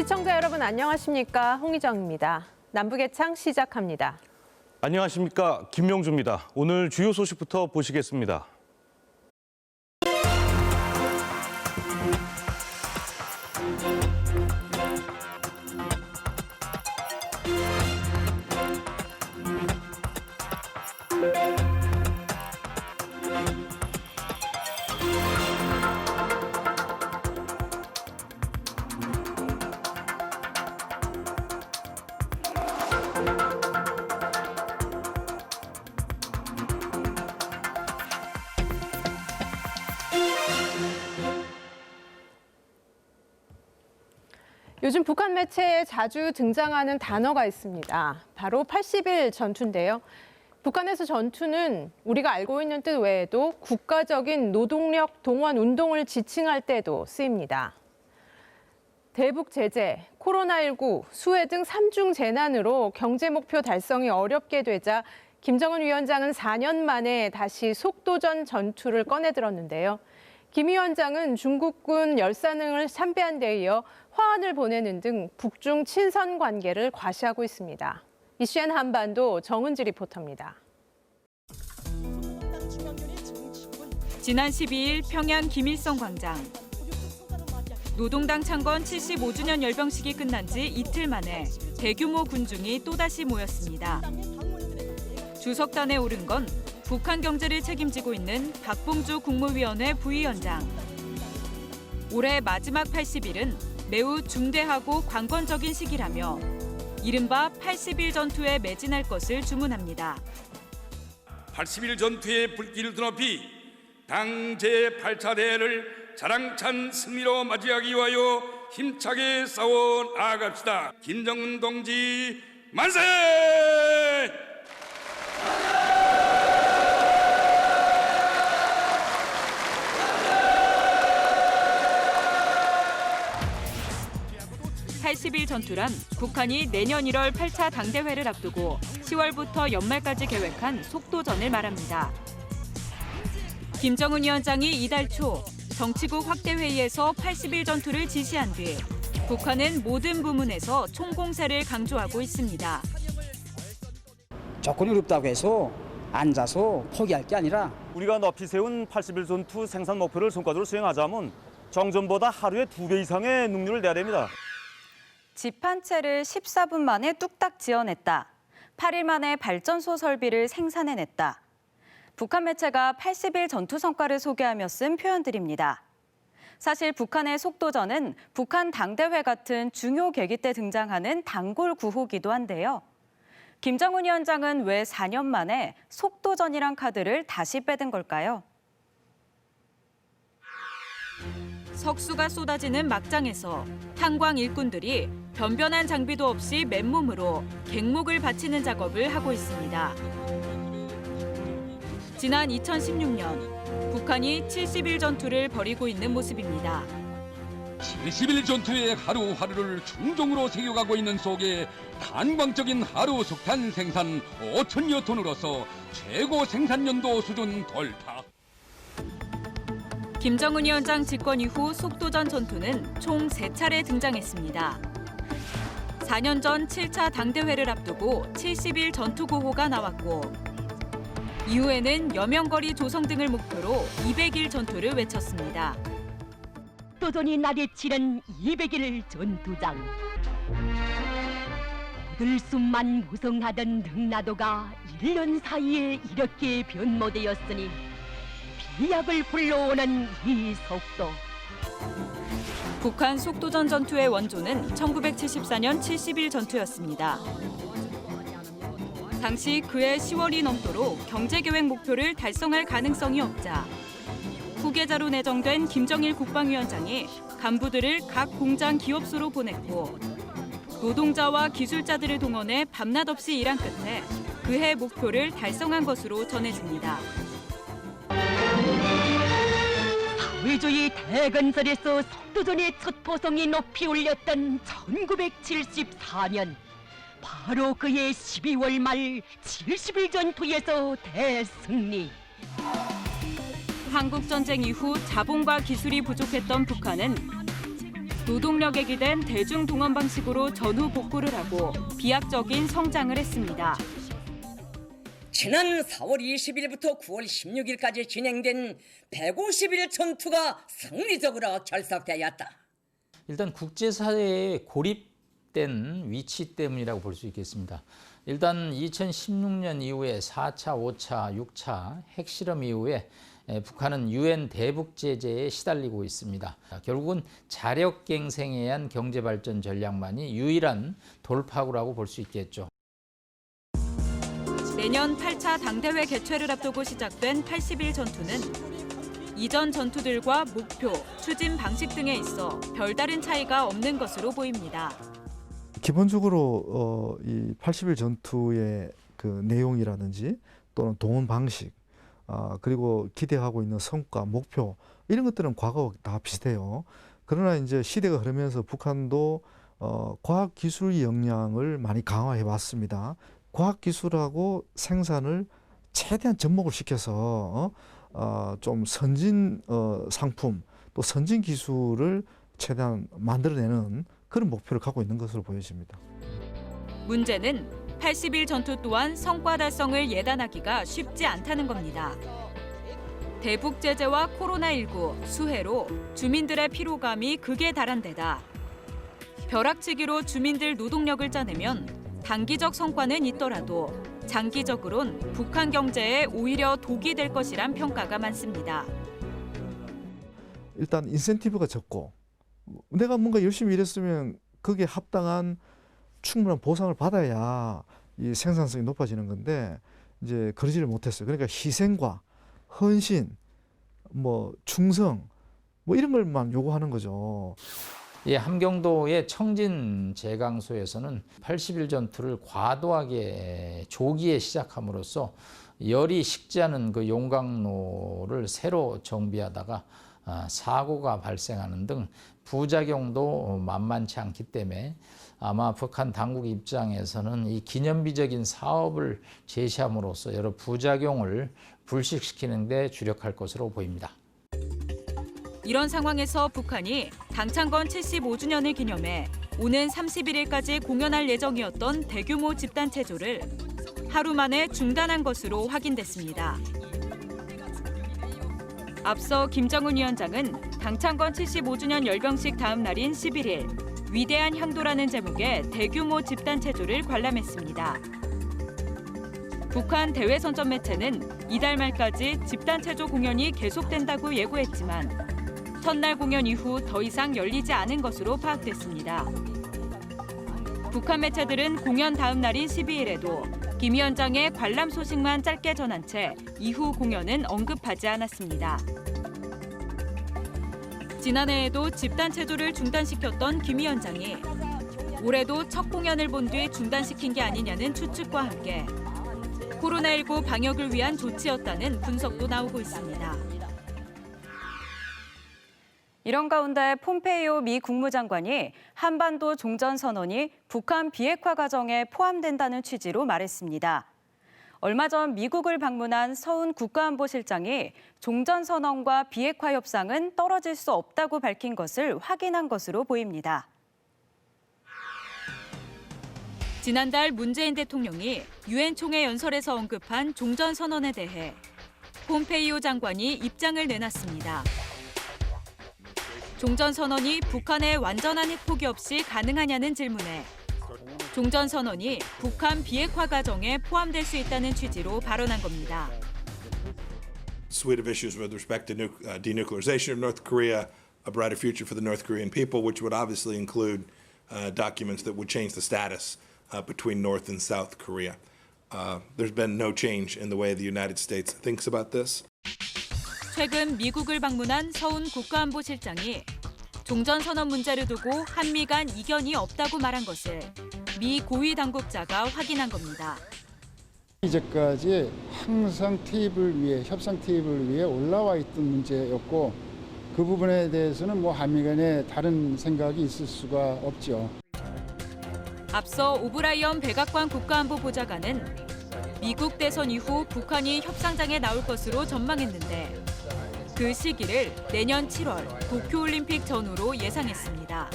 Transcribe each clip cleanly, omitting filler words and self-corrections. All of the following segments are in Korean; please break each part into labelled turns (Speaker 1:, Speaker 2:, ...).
Speaker 1: 시청자 여러분 안녕하십니까? 홍희정입니다. 남북예창 시작합니다.
Speaker 2: 안녕하십니까? 김명주입니다. 오늘 주요 소식부터 보시겠습니다.
Speaker 1: 요즘 북한 매체에 자주 등장하는 단어가 있습니다. 바로 80일 전투인데요. 북한에서 전투는 우리가 알고 있는 뜻 외에도 국가적인 노동력 동원 운동을 지칭할 때도 쓰입니다. 대북 제재, 코로나19, 수해 등 3중 재난으로 경제 목표 달성이 어렵게 되자 김정은 위원장은 4년 만에 다시 속도전 전투를 꺼내들었는데요. 김 위원장은 중국군 열사능을 참배한 데 이어 화환을 보내는 등 북중 친선 관계를 과시하고 있습니다. 이슈엔 한반도 정은지 리포터입니다.
Speaker 3: 지난 12일 평양 김일성 광장. 노동당 창건 75주년 열병식이 끝난 지 이틀 만에 대규모 군중이 또다시 모였습니다. 주석단에 오른 건 북한 경제를 책임지고 있는 박봉주 국무위원회 부위원장. 올해 마지막 80일은 매우 중대하고 관건적인 시기라며 이른바 80일 전투에 매진할 것을 주문합니다.
Speaker 4: 80일 전투의 불길을 드높이 당 제8차 대회를 자랑찬 승리로 맞이하기 위하여 힘차게 싸워 나아갑시다. 김정은 동지 만세!
Speaker 3: 80일 전투란 북한이 내년 1월 8차 당대회를 앞두고 10월부터 연말까지 계획한 속도전을 말합니다. 김정은 위원장이 이달 초 정치국 확대회의에서 80일 전투를 지시한 뒤 북한은 모든 부문에서 총공세를 강조하고 있습니다.
Speaker 5: 조건이 어렵다고 해서 앉아서 포기할 게 아니라
Speaker 6: 우리가 높이 세운 80일 전투 생산 목표를 성과적으로 수행하자면 정전보다 하루에 2배 이상의 능률을 내야 됩니다.
Speaker 7: 집 한 채를 14분 만에 뚝딱 지어냈다. 8일 만에 발전소 설비를 생산해냈다. 북한 매체가 80일 전투 성과를 소개하며 쓴 표현들입니다. 사실 북한의 속도전은 북한 당대회 같은 중요 계기 때 등장하는 단골 구호기도 한데요. 김정은 위원장은 왜 4년 만에 속도전이란 카드를 다시 빼든 걸까요?
Speaker 3: 석수가 쏟아지는 막장에서 탄광 일꾼들이 변변한 장비도 없이 맨몸으로 갱목을 받치는 작업을 하고 있습니다. 지난 2016년 북한이 70일 전투를 벌이고 있는 모습입니다.
Speaker 8: 70일 전투의 하루하루를 충정으로 새겨가고 있는 속에 탄광적인 하루 석탄 생산 5천여 톤으로서 최고 생산연도 수준 돌파.
Speaker 3: 김정은 위원장 집권 이후 속도전 전투는 총 3차례 등장했습니다. 4년 전 7차 당대회를 앞두고 70일 전투 구호가 나왔고 이후에는 여명거리 조성 등을 목표로 200일 전투를 외쳤습니다.
Speaker 9: 속도전이 나리치는 200일 전투장. 오들숨만 무성하던 능라도가 1년 사이에 이렇게 변모되었으니 비약을 불러오는 이 속도.
Speaker 3: 북한 속도전 전투의 원조는 1974년 70일 전투였습니다. 당시 그해 10월이 넘도록 경제계획 목표를 달성할 가능성이 없자 후계자로 내정된 김정일 국방위원장이 간부들을 각 공장 기업소로 보냈고 노동자와 기술자들을 동원해 밤낮 없이 일한 끝에 그해 목표를 달성한 것으로 전해집니다.
Speaker 9: 사회주의 대건설에서 속도전의 첫 포성이 높이 올렸던 1974년. 바로 그해 12월 말 70일 전투에서 대승리.
Speaker 3: 한국전쟁 이후 자본과 기술이 부족했던 북한은 노동력에 기댄 대중동원 방식으로 전후 복구를 하고 비약적인 성장을 했습니다.
Speaker 10: 지난 4월 20일부터 9월 16일까지 진행된 150일 전투가 승리적으로 결석되었다.
Speaker 11: 일단 국제사회에 고립된 위치 때문이라고 볼 수 있겠습니다. 일단 2016년 이후에 4차, 5차, 6차 핵실험 이후에 북한은 유엔 대북 제재에 시달리고 있습니다. 결국은 자력갱생에 의한 경제발전 전략만이 유일한 돌파구라고 볼 수 있겠죠.
Speaker 3: 내년 8차 당대회 개최를 앞두고 시작된 80일 전투는 이전 전투들과 목표, 추진 방식 등에 있어 별다른 차이가 없는 것으로 보입니다.
Speaker 12: 기본적으로 이 80일 전투의 그 내용이라든지 또는 동원 방식, 그리고 기대하고 있는 성과, 목표 이런 것들은 과거와 다 비슷해요. 그러나 이제 시대가 흐르면서 북한도 과학기술 역량을 많이 강화해 왔습니다. 과학기술하고 생산을 최대한 접목을 시켜서 좀 선진 상품 또 선진 기술을 최대한 만들어내는 그런 목표를 갖고 있는 것으로 보여집니다.
Speaker 3: 문제는 80일 전투 또한 성과 달성을 예단하기가 쉽지 않다는 겁니다. 대북 제재와 코로나19, 수해로 주민들의 피로감이 극에 달한 데다 벼락치기로 주민들 노동력을 짜내면 단기적 성과는 있더라도 장기적으론 북한 경제에 오히려 독이 될 것이란 평가가 많습니다.
Speaker 12: 일단 인센티브가 적고 내가 뭔가 열심히 일했으면 거기에 합당한 충분한 보상을 받아야 이 생산성이 높아지는 건데 이제 그러지를 못했어요. 그러니까 희생과 헌신, 충성 이런 걸만 요구하는 거죠.
Speaker 11: 이 함경도의 청진 제강소에서는 80일 전투를 과도하게 조기에 시작함으로써 열이 식지 않은 그 용광로를 새로 정비하다가 사고가 발생하는 등 부작용도 만만치 않기 때문에 아마 북한 당국 입장에서는 이 기념비적인 사업을 제시함으로써 여러 부작용을 불식시키는 데 주력할 것으로 보입니다.
Speaker 3: 이런 상황에서 북한이 당창건 75주년을 기념해 오는 31일까지 공연할 예정이었던 대규모 집단 체조를 하루 만에 중단한 것으로 확인됐습니다. 앞서 김정은 위원장은 당창건 75주년 열병식 다음 날인 11일 위대한 향도라는 제목의 대규모 집단 체조를 관람했습니다. 북한 대외선전 매체는 이달 말까지 집단 체조 공연이 계속된다고 예고했지만 첫날 공연 이후 더 이상 열리지 않은 것으로 파악됐습니다. 북한 매체들은 공연 다음 날인 12일에도 김 위원장의 관람 소식만 짧게 전한 채 이후 공연은 언급하지 않았습니다. 지난해에도 집단 체조를 중단시켰던 김 위원장이 올해도 첫 공연을 본 뒤 중단시킨 게 아니냐는 추측과 함께 코로나19 방역을 위한 조치였다는 분석도 나오고 있습니다.
Speaker 7: 이런 가운데 폼페이오 미 국무장관이 한반도 종전선언이 북한 비핵화 과정에 포함된다는 취지로 말했습니다. 얼마 전 미국을 방문한 서훈 국가안보실장이 종전선언과 비핵화 협상은 떨어질 수 없다고 밝힌 것을 확인한 것으로 보입니다.
Speaker 3: 지난달 문재인 대통령이 유엔 총회 연설에서 언급한 종전선언에 대해 폼페이오 장관이 입장을 내놨습니다. 종전선언이 북한의 완전한 핵포기 없이 가능하냐는 질문에 종전선언이 북한 비핵화 과정에 포함될 수 있다는 취지로 발언한 겁니다.
Speaker 13: Suite of issues with respect to denuclearization of North Korea, a brighter future for the North Korean people, which would obviously include documents that would change the status between North and South Korea. There's been no change in the way the United States thinks about this.
Speaker 3: 최근 미국을 방문한 서훈 국가안보실장이 종전선언 문제를 두고 한미 간 이견이 없다고 말한 것을 미 고위 당국자가 확인한 겁니다.
Speaker 14: 이제까지 항상 협상 테이블 위에 올라와 있던 문제였고 그 부분에 대해서는 한미 간에 다른 생각이 있을 수가 없죠.
Speaker 3: 앞서 오브라이언 백악관 국가안보보좌관은 미국 대선 이후 북한이 협상장에 나올 것으로 전망했는데 그 시기를 내년 7월 도쿄올림픽 전후로 예상했습니다.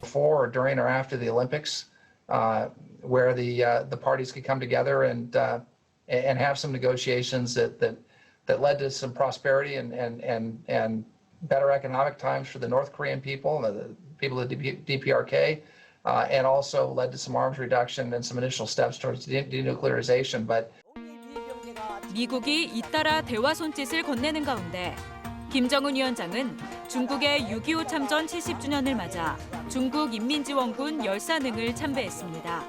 Speaker 15: Before or during or after the Olympics, where the parties could come together and have some negotiations that led to some prosperity and better economic times for the North Korean people, the people of the DPRK, and also led to some arms reduction and some initial steps towards denuclearization. But
Speaker 3: 미국이 잇따라 대화 손짓을 건네는 가운데 김정은 위원장은 중국의 6.25 참전 70주년을 맞아 중국 인민지원군 열사능을 참배했습니다.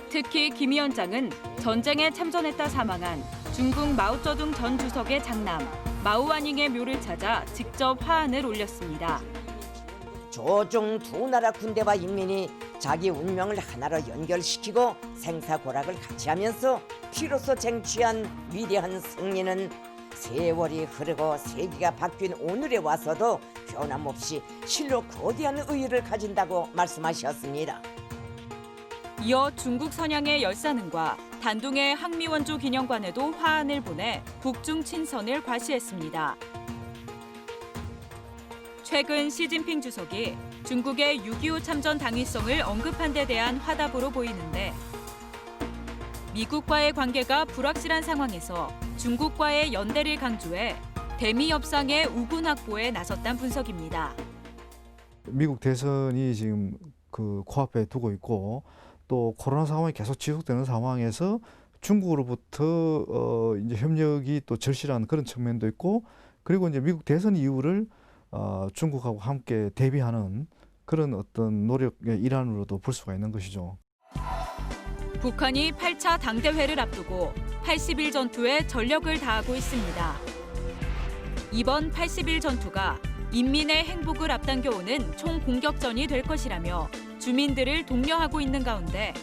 Speaker 3: 특히 김 위원장은 전쟁에 참전했다 사망한 중국 마오쩌둥 전 주석의 장남 마오와닝의 묘를 찾아 직접 화환을 올렸습니다.
Speaker 10: 조중 두 나라 군대와 인민이 자기 운명을 하나로 연결시키고 생사고락을 같이 하면서 피로써 쟁취한 위대한 승리는 세월이 흐르고 세기가 바뀐 오늘에 와서도 변함없이 실로 거대한 의의를 가진다고 말씀하셨습니다.
Speaker 3: 이어 중국 선양의 열사능과 단둥의 항미원조 기념관에도 화환을 보내 북중 친선을 과시했습니다. 최근 시진핑 주석이 중국의 6.25 참전 당위성을 언급한 데 대한 화답으로 보이는데 미국과의 관계가 불확실한 상황에서 중국과의 연대를 강조해 대미 협상의 우군 확보에 나섰다는 분석입니다.
Speaker 12: 미국 대선이 지금 그 코앞에 두고 있고 또 코로나 상황이 계속 지속되는 상황에서 중국으로부터 이제 협력이 또 절실한 그런 측면도 있고 그리고 이제 미국 대선 이후를 중국하고 함께 대비하는 그런 어떤 노력의 일환으로도 볼 수가 있는 것이죠.
Speaker 3: 북한이 8차 당대회를 앞두고 80일 전투에 전력을 다하고 있습니다. 이번 80일 전투가 인민의 행복을 앞당겨오는 총공격전이 될 것이라며 주민들을 독려하고 있는 가운데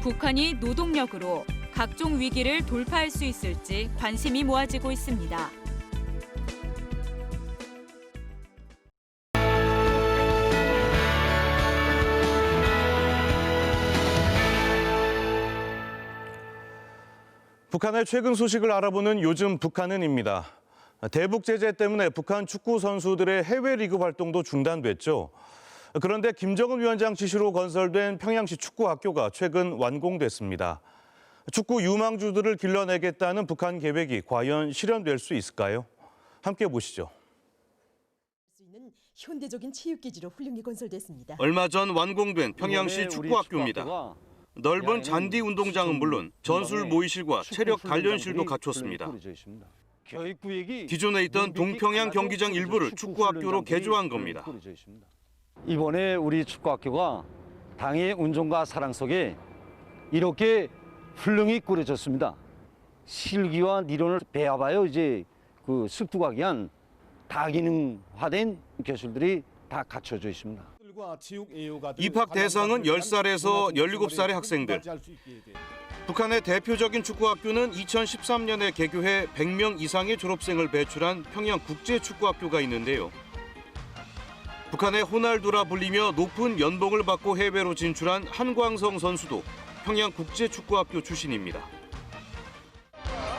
Speaker 3: 북한이 노동력으로 각종 위기를 돌파할 수 있을지 관심이 모아지고 있습니다.
Speaker 2: 북한의 최근 소식을 알아보는 요즘 북한은입니다. 대북 제재 때문에 북한 축구 선수들의 해외 리그 활동도 중단됐죠. 그런데 김정은 위원장 지시로 건설된 평양시 축구학교가 최근 완공됐습니다. 축구 유망주들을 길러내겠다는 북한 계획이 과연 실현될 수 있을까요? 함께 보시죠.
Speaker 16: 현대적인 체육기지로 훌륭히 건설됐습니다.
Speaker 2: 얼마 전 완공된 평양시 축구학교입니다. 넓은 잔디 운동장은 물론 전술 모의실과 체력 단련실도 갖췄습니다. 기존에 있던 동평양 경기장 일부를 축구학교로 개조한 겁니다.
Speaker 6: 이번에 우리 축구학교가 당의 운종과 사랑 속에 이렇게 훌륭히 꾸려졌습니다. 실기와 이론을 배워봐요. 이제 그 습득하기 위한 다기능화된 교실들이 다 갖춰져 있습니다.
Speaker 2: 입학 대상은 10살에서 17살의 학생들. 북한의 대표적인 축구학교는 2013년에 개교해 100명 이상의 졸업생을 배출한 평양국제축구학교가 있는데요. 북한의 호날두라 불리며 높은 연봉을 받고 해외로 진출한 한광성 선수도 평양국제축구학교 출신입니다.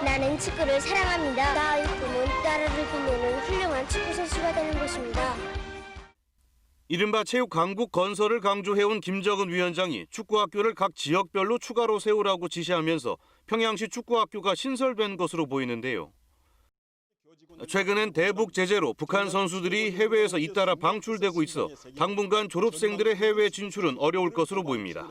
Speaker 17: 나는 축구를 사랑합니다. 나의 꿈은 나라를 빛내는 훌륭한 축구 선수가 되는 것입니다.
Speaker 2: 이른바 체육 강국 건설을 강조해온 김정은 위원장이 축구학교를 각 지역별로 추가로 세우라고 지시하면서 평양시 축구학교가 신설된 것으로 보이는데요. 최근엔 대북 제재로 북한 선수들이 해외에서 잇따라 방출되고 있어 당분간 졸업생들의 해외 진출은 어려울 것으로 보입니다.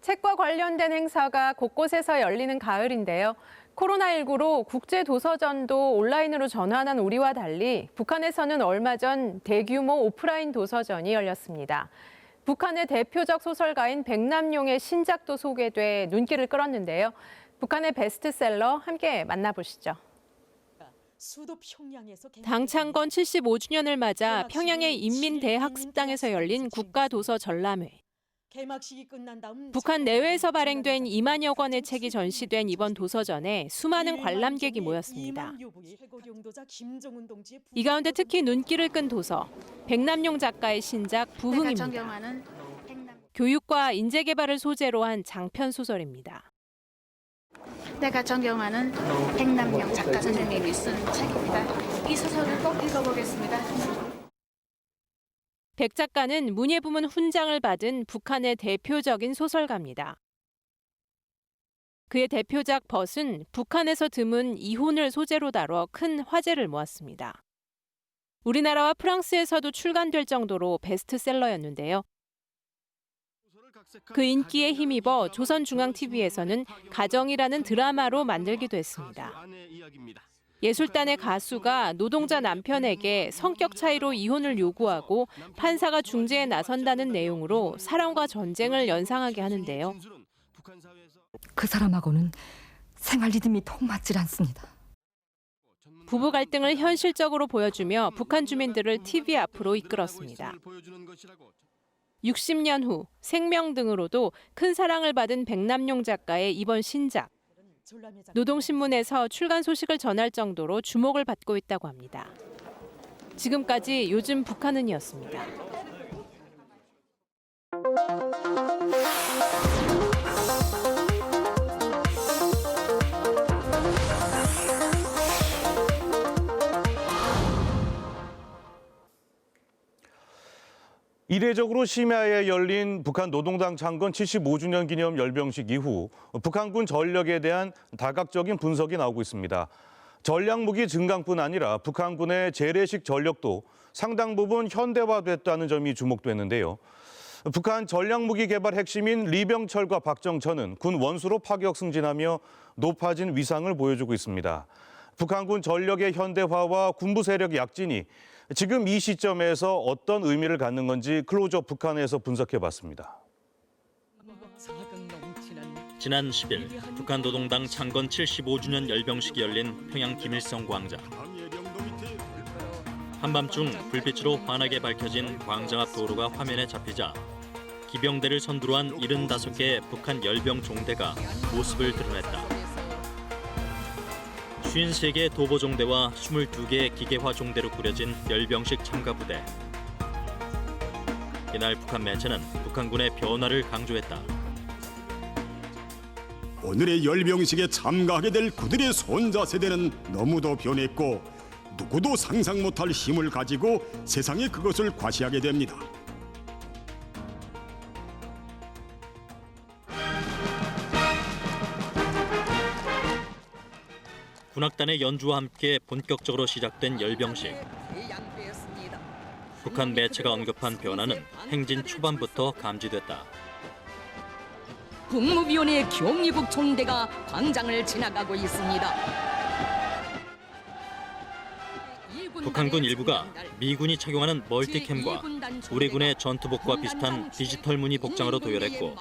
Speaker 1: 책과 관련된 행사가 곳곳에서 열리는 가을인데요. 코로나19로 국제도서전도 온라인으로 전환한 우리와 달리 북한에서는 얼마 전 대규모 오프라인 도서전이 열렸습니다. 북한의 대표적 소설가인 백남용의 신작도 소개돼 눈길을 끌었는데요. 북한의 베스트셀러 함께 만나보시죠. 당창건 75주년을 맞아 평양의 인민대학습당에서 열린 국가도서전람회. 북한 내외에서 발행된 2만여 권의 책이 전시된 이번 도서전에 수많은 관람객이 모였습니다. 이 가운데 특히 눈길을 끈 도서, 백남용 작가의 신작 부흥입니다. 교육과 인재개발을 소재로 한 장편 소설입니다.
Speaker 18: 내가 존경하는 백남용 작가 선생님이 쓴 책입니다. 이 소설을 꼭 읽어보겠습니다.
Speaker 1: 백 작가는 문예부문 훈장을 받은 북한의 대표적인 소설가입니다. 그의 대표작 벗은 북한에서 드문 이혼을 소재로 다뤄 큰 화제를 모았습니다. 우리나라와 프랑스에서도 출간될 정도로 베스트셀러였는데요. 그 인기에 힘입어 조선중앙TV에서는 가정이라는 드라마로 만들기도 했습니다. 예술단의 가수가 노동자 남편에게 성격 차이로 이혼을 요구하고 판사가 중재에 나선다는 내용으로 사랑과 전쟁을 연상하게 하는데요.
Speaker 9: 그 사람하고는 생활 리듬이 통 맞질 않습니다.
Speaker 1: 부부 갈등을 현실적으로 보여주며 북한 주민들을 TV 앞으로 이끌었습니다. 60년 후 생명 등으로도 큰 사랑을 받은 백남용 작가의 이번 신작. 노동신문에서 출간 소식을 전할 정도로 주목을 받고 있다고 합니다. 지금까지 요즘 북한은이었습니다.
Speaker 2: 이례적으로 심야에 열린 북한 노동당 창건 75주년 기념 열병식 이후 북한군 전력에 대한 다각적인 분석이 나오고 있습니다. 전략무기 증강뿐 아니라 북한군의 재래식 전력도 상당 부분 현대화됐다는 점이 주목됐는데요. 북한 전략무기 개발 핵심인 리병철과 박정천은 군 원수로 파격 승진하며 높아진 위상을 보여주고 있습니다. 북한군 전력의 현대화와 군부 세력 약진이 지금 이 시점에서 어떤 의미를 갖는 건지 클로즈업 북한에서 분석해봤습니다.
Speaker 19: 지난 10일 북한 노동당 창건 75주년 열병식이 열린 평양 김일성 광장. 한밤중 불빛으로 환하게 밝혀진 광장 앞 도로가 화면에 잡히자 기병대를 선두로 한 75개의 북한 열병 종대가 모습을 드러냈다. 53개의 도보종대와 22개의 기계화 종대로 꾸려진 열병식 참가부대. 이날 북한 매체는 북한군의 변화를 강조했다.
Speaker 20: 오늘의 열병식에 참가하게 될 그들의 손자 세대는 너무도 변했고 누구도 상상 못할 힘을 가지고 세상에 그것을 과시하게 됩니다.
Speaker 19: 군악단의 연주와 함께 본격적으로 시작된 열병식. 북한 매체가 언급한 변화는 행진 초반부터 감지됐다.
Speaker 9: 국무위원회 경리국 총대가 광장을 지나가고 있습니다.
Speaker 19: 북한군 일부가 미군이 착용하는 멀티캠과 우리 군의 전투복과 비슷한 디지털 무늬 복장으로 도열했고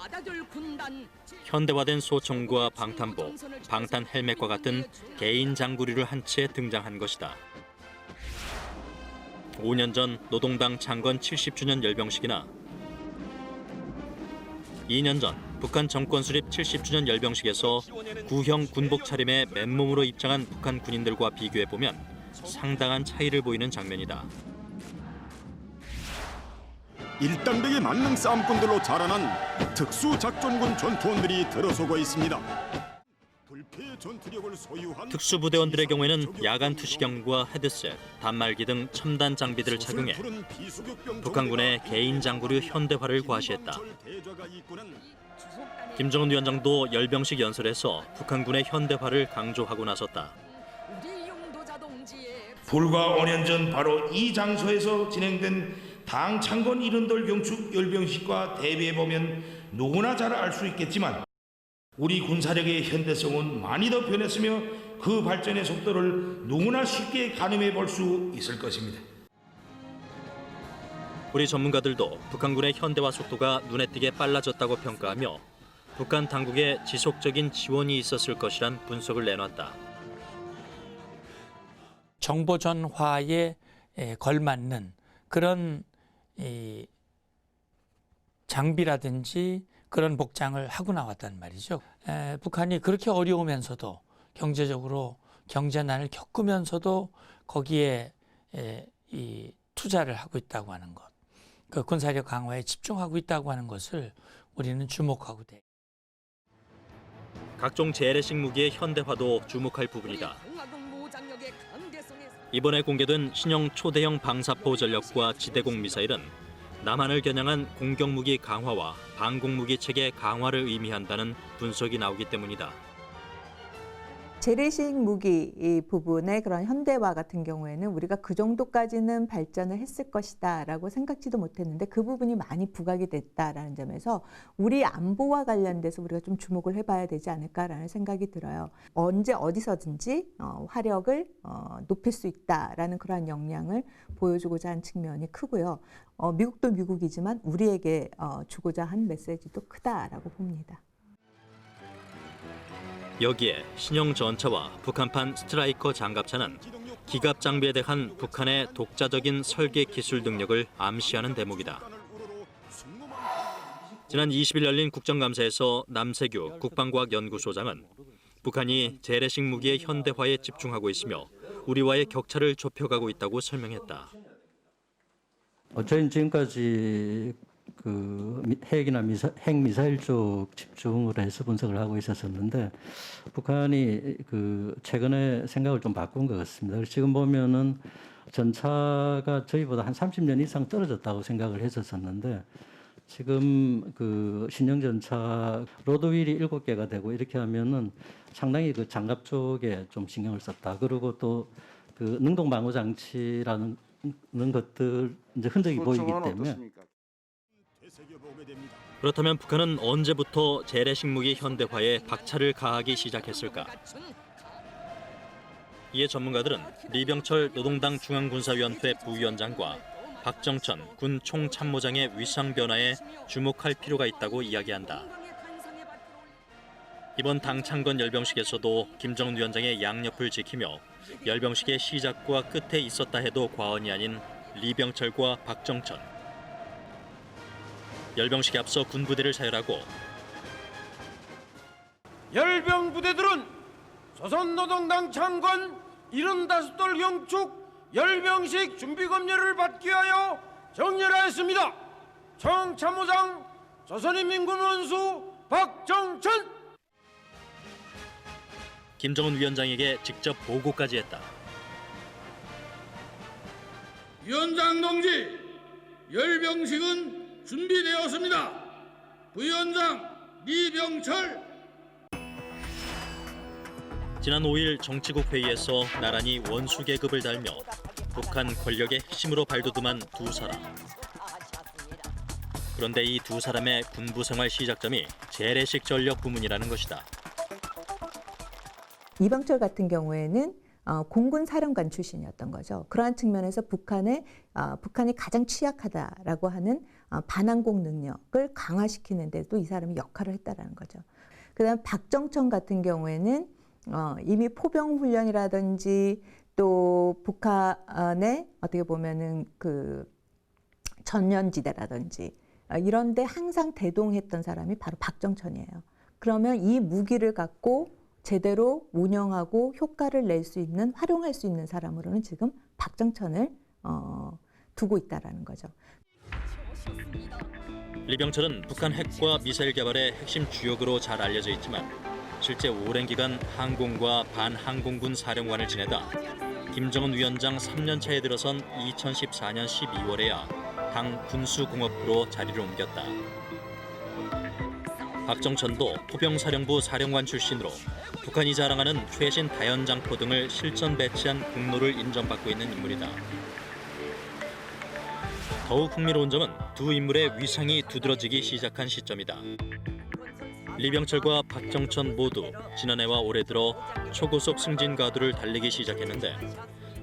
Speaker 19: 현대화된 소총과 방탄복, 방탄 헬멧과 같은 개인 장구리를 한 채 등장한 것이다. 5년 전 노동당 창건 70주년 열병식이나 2년 전 북한 정권 수립 70주년 열병식에서 구형 군복 차림에 맨몸으로 입장한 북한 군인들과 비교해보면 상당한 차이를 보이는 장면이다.
Speaker 20: 일당백의 만능 싸움꾼들로 자라난 특수작전군 전투원들이 들어서고 있습니다. 불패의 전투력을 소유한
Speaker 19: 특수부대원들의 경우에는 야간 투시경과 헤드셋, 단말기 등 첨단 장비들을 착용해 북한군의 개인 장구류 현대화를 과시했다. 김정은 위원장도 열병식 연설에서 북한군의 현대화를 강조하고 나섰다.
Speaker 21: 불과 5년 전 바로 이 장소에서 진행된 당 창건 이른돌 경축 열병식과 대비해보면 누구나 잘 알 수 있겠지만 우리 군사력의 현대성은 많이 더 변했으며 그 발전의 속도를 누구나 쉽게 가늠해 볼 수 있을 것입니다.
Speaker 19: 우리 전문가들도 북한군의 현대화 속도가 눈에 띄게 빨라졌다고 평가하며 북한 당국의 지속적인 지원이 있었을 것이란 분석을 내놨다.
Speaker 22: 정보 전화에 걸맞는 그런 장비라든지 그런 복장을 하고 나왔단 말이죠. 북한이 그렇게 어려우면서도 경제적으로 경제난을 겪으면서도 거기에 이 투자를 하고 있다고 하는 것, 그 군사력 강화에 집중하고 있다고 하는 것을 우리는 주목하고 돼.
Speaker 19: 각종 재래식 무기의 현대화도 주목할 부분이다. 이번에 공개된 신형 초대형 방사포 전력과 지대공 미사일은 남한을 겨냥한 공격무기 강화와 방공무기 체계 강화를 의미한다는 분석이 나오기 때문이다.
Speaker 4: 재래식 무기 이 부분의 그런 현대화 같은 경우에는 우리가 그 정도까지는 발전을 했을 것이다라고 생각지도 못했는데 그 부분이 많이 부각이 됐다라는 점에서 우리 안보와 관련돼서 우리가 좀 주목을 해봐야 되지 않을까라는 생각이 들어요. 언제 어디서든지 화력을 높일 수 있다라는 그러한 역량을 보여주고자 한 측면이 크고요. 미국도 미국이지만 우리에게 주고자 한 메시지도 크다라고 봅니다.
Speaker 19: 여기에 신형 전차와 북한판 스트라이커 장갑차는 기갑 장비에 대한 북한의 독자적인 설계 기술 능력을 암시하는 대목이다. 지난 20일 열린 국정감사에서 남세규 국방과학연구소장은 북한이 재래식 무기의 현대화에 집중하고 있으며 우리와의 격차를 좁혀가고 있다고 설명했다.
Speaker 5: 저희는 지금까지 핵이나 핵미사일 쪽 집중을 해서 분석을 하고 있었는데 북한이 최근에 생각을 좀 바꾼 것 같습니다. 그래서 지금 보면은 전차가 저희보다 한 30년 이상 떨어졌다고 생각을 했었는데 지금 신형 전차 로드휠이 7개가 되고 이렇게 하면은 상당히 장갑 쪽에 좀 신경을 썼다. 그리고 또 능동 방어 장치라는 것들 이제 흔적이 보이기 때문에.
Speaker 19: 그렇다면 북한은 언제부터 재래식 무기 현대화에 박차를 가하기 시작했을까? 이에 전문가들은 리병철 노동당 중앙군사위원회 부위원장과 박정천 군 총참모장의 위상 변화에 주목할 필요가 있다고 이야기한다. 이번 당 창건 열병식에서도 김정은 위원장의 양옆을 지키며 열병식의 시작과 끝에 있었다 해도 과언이 아닌 리병철과 박정천. 열병식에 앞서 군부대를 사열하고
Speaker 23: 열병 부대들은 조선노동당 창건 75돌 경축 열병식 준비검열을 받기 위하여 정렬하였습니다. 총참모장 조선인민군 원수 박정천.
Speaker 19: 김정은 위원장에게 직접 보고까지 했다.
Speaker 23: 위원장 동지, 열병식은 준비되었습니다. 부위원장 리병철.
Speaker 19: 지난 5일 정치국 회의에서 나란히 원수 계급을 달며 북한 권력의 핵심으로 발돋움한 두 사람. 그런데 이 두 사람의 군부 생활 시작점이 재래식 전력 부문이라는 것이다.
Speaker 4: 이병철 같은 경우에는 공군 사령관 출신이었던 거죠. 그러한 측면에서 북한이 가장 취약하다라고 하는 반항공 능력을 강화시키는 데도 이 사람이 역할을 했다라는 거죠. 그다음 박정천 같은 경우에는 이미 포병 훈련이라든지 또 북한의 어떻게 보면은 전연지대라든지 이런데 항상 대동했던 사람이 바로 박정천이에요. 그러면 이 무기를 갖고 제대로 운영하고 효과를 낼 수 있는, 활용할 수 있는 사람으로는 지금 박정천을 두고 있다라는 거죠.
Speaker 19: 리병철은 북한 핵과 미사일 개발의 핵심 주역으로 잘 알려져 있지만 실제 오랜 기간 항공과 반항공군 사령관을 지내다 김정은 위원장 3년 차에 들어선 2014년 12월에야 당 군수공업부로 자리를 옮겼다. 박정천도 포병사령부 사령관 출신으로 북한이 자랑하는 최신 다연장포 등을 실전 배치한 공로를 인정받고 있는 인물이다. 더욱 흥미로운 점은 두 인물의 위상이 두드러지기 시작한 시점이다. 리병철과 박정천 모두 지난해와 올해 들어 초고속 승진 가도를 달리기 시작했는데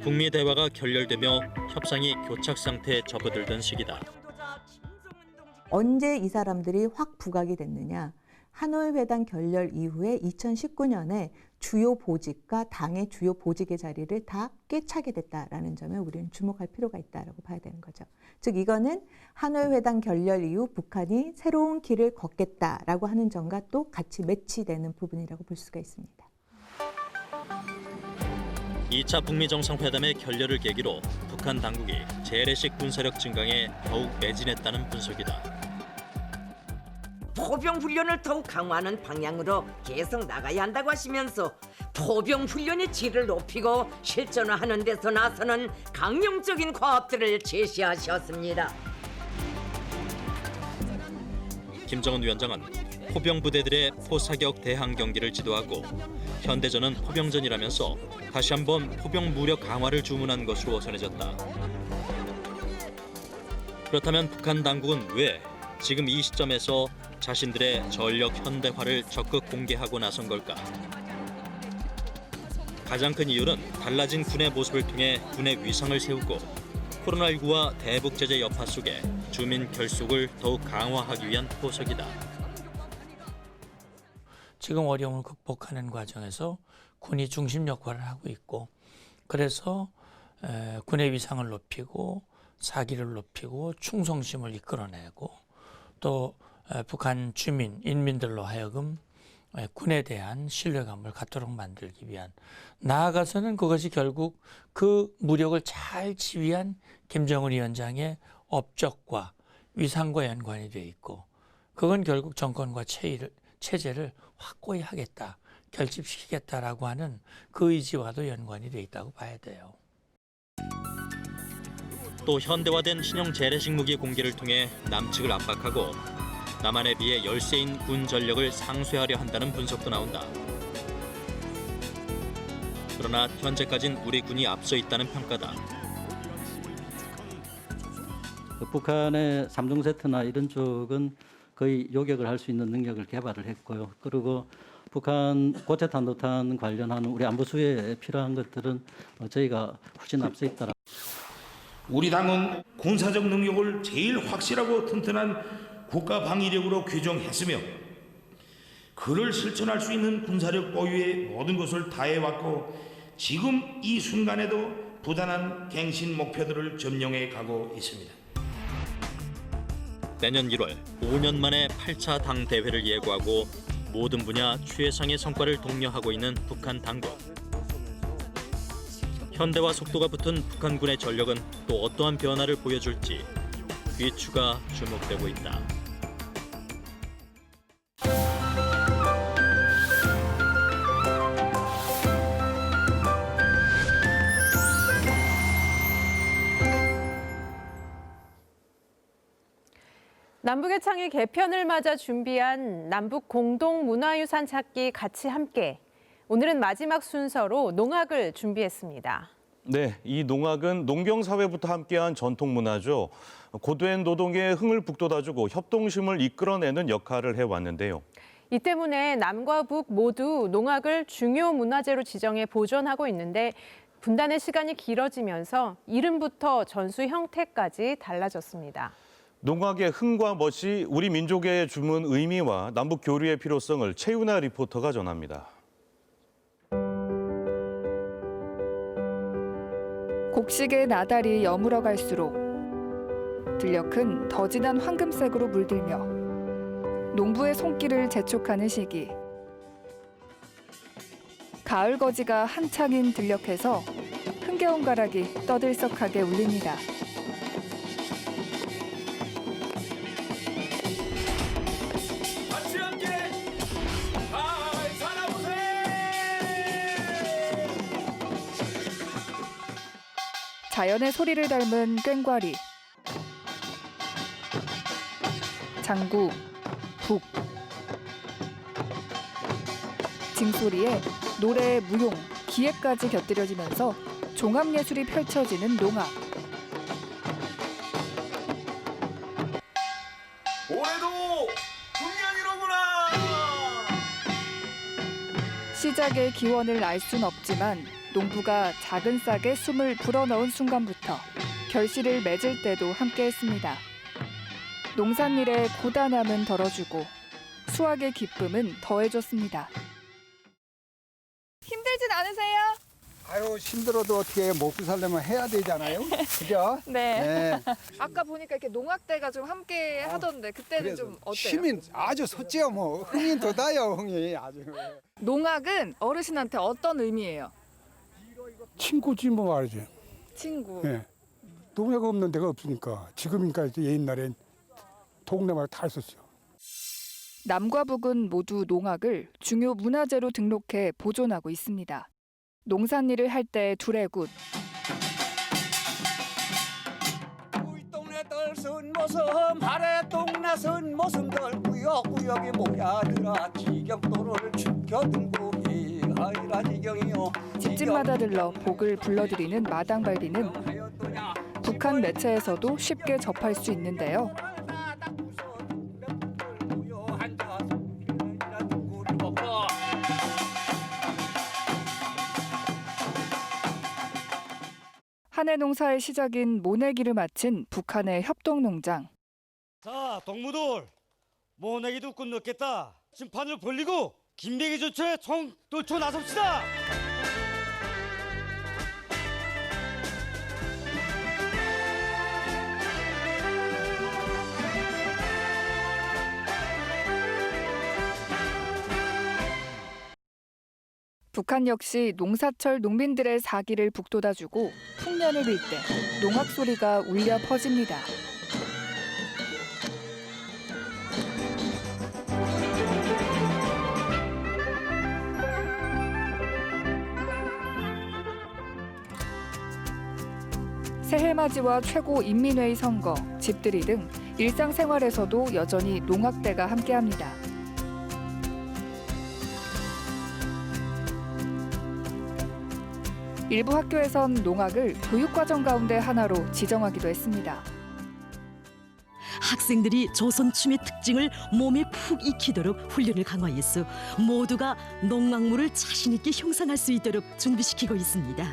Speaker 19: 북미 대화가 결렬되며 협상이 교착 상태에 접어들던 시기다.
Speaker 4: 언제 이 사람들이 확 부각이 됐느냐? 하노이 회담 결렬 이후에 2019년에 주요 보직과 당의 주요 보직의 자리를 다 꿰차게 됐다라는 점에 우리는 주목할 필요가 있다라고 봐야 되는 거죠. 즉 이거는 하노이 회담 결렬 이후 북한이 새로운 길을 걷겠다라고 하는 점과 또 같이 매치되는 부분이라고 볼 수가 있습니다.
Speaker 19: 2차 북미 정상회담의 결렬을 계기로 북한 당국이 재래식 군사력 증강에 더욱 매진했다는 분석이다.
Speaker 10: 포병 훈련을 더욱 강화하는 방향으로 계속 나가야 한다고 하시면서 포병 훈련의 질을 높이고 실전화하는 데서 나서는 강령적인 과업들을 제시하셨습니다.
Speaker 19: 김정은 위원장은 포병 부대들의 포사격 대항 경기를 지도하고 현대전은 포병전이라면서 다시 한번 포병 무력 강화를 주문한 것으로 전해졌다. 그렇다면 북한 당국은 왜 지금 이 시점에서 자신들의 전력 현대화를 적극 공개하고 나선 걸까? 가장 큰 이유는 달라진 군의 모습을 통해 군의 위상을 세우고 코로나19와 대북 제재 여파 속에 주민 결속을 더욱 강화하기 위한 포석이다.
Speaker 22: 지금 어려움을 극복하는 과정에서 군이 중심 역할을 하고 있고, 그래서 군의 위상을 높이고 사기를 높이고 충성심을 이끌어내고 또 북한 주민, 인민들로 하여금 군에 대한 신뢰감을 갖도록 만들기 위한, 나아가서는 그것이 결국 그 무력을 잘 지휘한 김정은 위원장의 업적과 위상과 연관이 되어 있고, 그건 결국 정권과 체제를 확고히 하겠다, 결집시키겠다라고 하는 그 의지와도 연관이 되어 있다고 봐야 돼요.
Speaker 19: 또 현대화된 신형 재래식 무기 공개를 통해 남측을 압박하고 남한에 비해 열세인 군 전력을 상쇄하려 한다는 분석도 나온다. 그러나 현재까진 우리 군이 앞서 있다는 평가다.
Speaker 5: 북한의 3종 세트나 이런 쪽은 거의 요격을 할 수 있는 능력을 개발을 했고요. 그리고 북한 고체 탄도탄 관련하는 우리 안보 수혜에 필요한 것들은 저희가 훨씬 앞서 있다.
Speaker 21: 우리 당은 군사적 능력을 제일 확실하고 튼튼한 국가 방위력으로 규정했으며 그를 실천할 수 있는 군사력 보유에 모든 것을 다해왔고 지금 이 순간에도 부단한 갱신 목표들을 점령해 가고 있습니다.
Speaker 19: 내년 1월 5년 만에 8차 당 대회를 예고하고 모든 분야 최상의 성과를 독려하고 있는 북한 당국. 현대화 속도가 붙은 북한군의 전력은 또 어떠한 변화를 보여줄지 귀추가 주목되고 있다.
Speaker 1: 남북의 창의 개편을 맞아 준비한 남북 공동 문화유산 찾기 같이 함께. 오늘은 마지막 순서로 농악을 준비했습니다.
Speaker 2: 네, 이 농악은 농경사회부터 함께한 전통 문화죠. 고된 노동에 흥을 북돋아주고 협동심을 이끌어내는 역할을 해왔는데요.
Speaker 1: 이 때문에 남과 북 모두 농악을 중요 문화재로 지정해 보존하고 있는데 분단의 시간이 길어지면서 이름부터 전수 형태까지 달라졌습니다.
Speaker 2: 농악의 흥과 멋이 우리 민족에 주문 의미와 남북 교류의 필요성을 최윤아 리포터가 전합니다.
Speaker 7: 곡식의 나달이 여물어 갈수록 들녘은 더 진한 황금색으로 물들며 농부의 손길을 재촉하는 시기. 가을 거지가 한창인 들녘에서 흥겨운 가락이 떠들썩하게 울립니다. 자연의 소리를 닮은 꽹과리, 장구, 북, 징소리에 노래, 무용, 기획까지 곁들여지면서 종합예술이 펼쳐지는 농악.
Speaker 8: 올해도 풍년이로구나.
Speaker 7: 시작의 기원을 알 순 없지만 농부가 작은 싹에 숨을 불어넣은 순간부터 결실을 맺을 때도 함께했습니다. 농산일의 고단함은 덜어주고 수확의 기쁨은 더해줬습니다.
Speaker 11: 힘들진 않으세요?
Speaker 24: 아유, 힘들어도 어떻게 먹고 살려면 해야 되잖아요. 그죠?
Speaker 11: 네. 아까 보니까 이렇게 농악대가 좀 함께 하던데 그때는 좀 어때요?
Speaker 24: 힘이 아주 섰지요. 뭐 흥이 돋아요. 흥이 아주.
Speaker 11: 농악은 어르신한테 어떤 의미예요?
Speaker 14: 친구지 뭐 말이지.
Speaker 11: 친구.
Speaker 14: 예. 농약 없는 데가 없으니까 지금이니까 옛날엔 동네마다 다 있었어요.
Speaker 7: 남과 북은 모두 농악을 중요 문화재로 등록해 보존하고 있습니다. 농산일을 할 때의 두레굿,
Speaker 24: 떨선 모습 하래 똥나선 모습들 구역구역이 모야들아 지경도를 죽여들고 이하이라 지경이요.
Speaker 7: 집집마다 들러 복을 불러드리는 마당발디는 북한 매체에서도 쉽게 접할 수 있는데요. 한 해 농사의 시작인 모내기를 마친 북한의 협동농장.
Speaker 3: 자, 동무들 모내기도 끝났겠다. 심판을 벌리고 김대기 전초에 총 돌쳐 나섭시다.
Speaker 7: 북한 역시 농사철 농민들의 사기를 북돋아주고 풍년을 빌 때 농악 소리가 울려 퍼집니다. 새해맞이와 최고 인민회의 선거, 집들이 등 일상생활에서도 여전히 농악대가 함께합니다. 일부 학교에선 농악을 교육과정 가운데 하나로 지정하기도 했습니다.
Speaker 16: 학생들이 조선 춤의 특징을 몸에 푹 익히도록 훈련을 강화해서 모두가 농악물을 자신 있게 형상할 수 있도록 준비시키고 있습니다.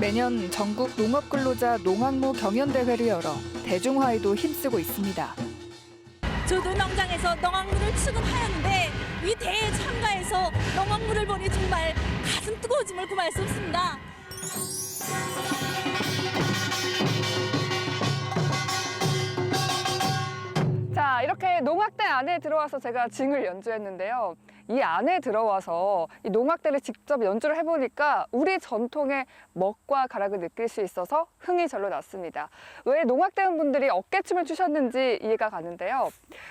Speaker 7: 매년 전국 농업근로자 농악무 경연대회를 열어 대중화에도 힘쓰고 있습니다.
Speaker 12: 저도 농장에서 농악물을 취급하였는데 이 대회에 참가해서 농악물을 보니 정말 가슴 뜨거워짐을 금할 수 없습니다.
Speaker 7: 자, 이렇게 농악대 안에 들어와서 제가 징을 연주했는데요. 이 안에 들어와서 이 농악대를 직접 연주를 해보니까 우리 전통의 먹과 가락을 느낄 수 있어서 흥이 절로 났습니다. 왜 농악대원 분들이 어깨춤을 추셨는지 이해가 가는데요.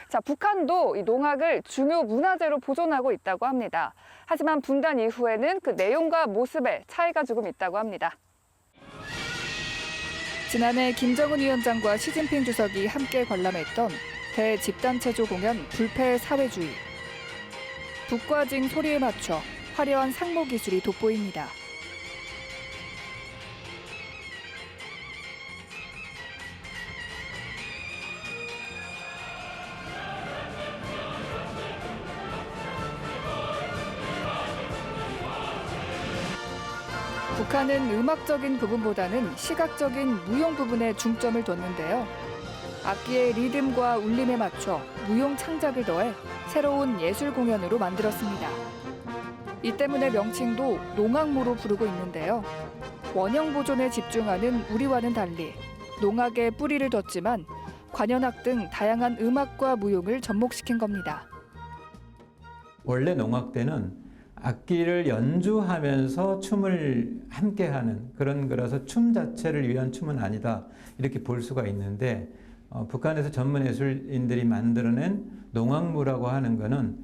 Speaker 7: 자, 북한도 이 농악을 중요 문화재로 보존하고 있다고 합니다. 하지만 분단 이후에는 그 내용과 모습에 차이가 조금 있다고 합니다. 지난해 김정은 위원장과 시진핑 주석이 함께 관람했던 대집단체조 공연 불패 사회주의. 북과 징 소리에 맞춰 화려한 상모 기술이 돋보입니다. 북한은 음악적인 부분보다는 시각적인 무용 부분에 중점을 뒀는데요. 악기의 리듬과 울림에 맞춰 무용 창작을 더해 새로운 예술 공연으로 만들었습니다. 이 때문에 명칭도 농악무로 부르고 있는데요. 원형 보존에 집중하는 우리와는 달리 농악에 뿌리를 뒀지만 관현악 등 다양한 음악과 무용을 접목시킨 겁니다.
Speaker 13: 원래 농악대는 악기를 연주하면서 춤을 함께하는 그런 거라서 춤 자체를 위한 춤은 아니다 이렇게 볼 수가 있는데 북한에서 전문 예술인들이 만들어낸 농악무라고 하는 거는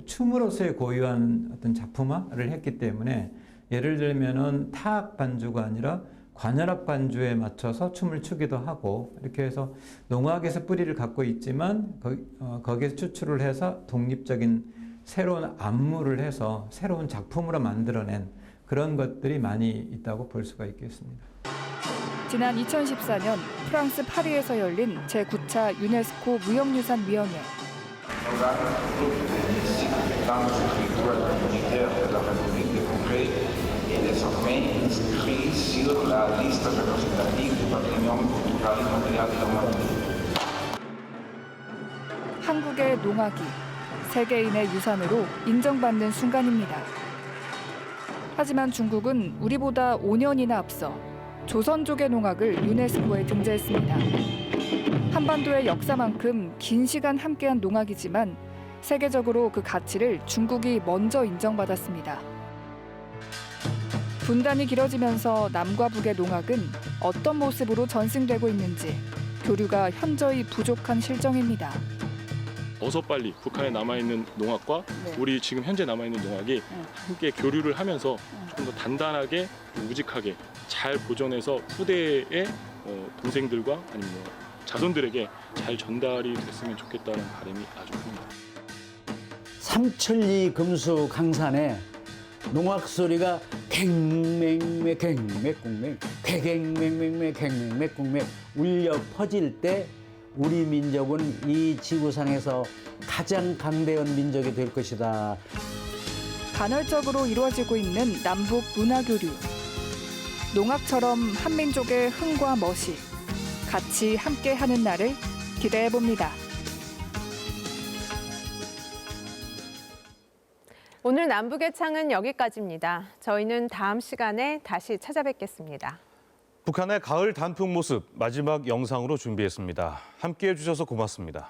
Speaker 13: 춤으로서의 고유한 어떤 작품화를 했기 때문에 예를 들면은 타악 반주가 아니라 관현악 반주에 맞춰서 춤을 추기도 하고 이렇게 해서 농악에서 뿌리를 갖고 있지만 거기에서 추출을 해서 독립적인 새로운 안무를 해서 새로운 작품으로 만들어낸 그런 것들이 많이 있다고 볼 수가 있겠습니다.
Speaker 7: 지난 2014년 프랑스 파리에서 열린 제9차 유네스코 무형유산위원회. 한국의 농악이 세계인의 유산으로 인정받는 순간입니다. 하지만 중국은 우리보다 5년이나 앞서 조선족의 농악을 유네스코에 등재했습니다. 한반도의 역사만큼 긴 시간 함께한 농악이지만 세계적으로 그 가치를 중국이 먼저 인정받았습니다. 분단이 길어지면서 남과 북의 농악은 어떤 모습으로 전승되고 있는지 교류가 현저히 부족한 실정입니다.
Speaker 6: 어서 빨리 북한에 남아있는 농악과 우리 지금 현재 남아있는 농악이 함께 교류를 하면서 조금 더 단단하게 우직하게 잘 보존해서 후대의 동생들과 아니면 자손들에게 잘 전달이 됐으면 좋겠다는 바람이 아주 큽니다.
Speaker 15: 삼천리 금수 강산에 농악 소리가 갱맹매 갱맥궁맥 쾌갱맹맹매 갱맹맥궁맥 울려 퍼질 때 우리 민족은 이 지구상에서 가장 강대한 민족이 될 것이다.
Speaker 7: 간헐적으로 이루어지고 있는 남북 문화교류. 농악처럼 한민족의 흥과 멋이 같이 함께하는 날을 기대해봅니다.
Speaker 1: 오늘 남북의 창은 여기까지입니다. 저희는 다음 시간에 다시 찾아뵙겠습니다.
Speaker 2: 북한의 가을 단풍 모습 마지막 영상으로 준비했습니다. 함께해 주셔서 고맙습니다.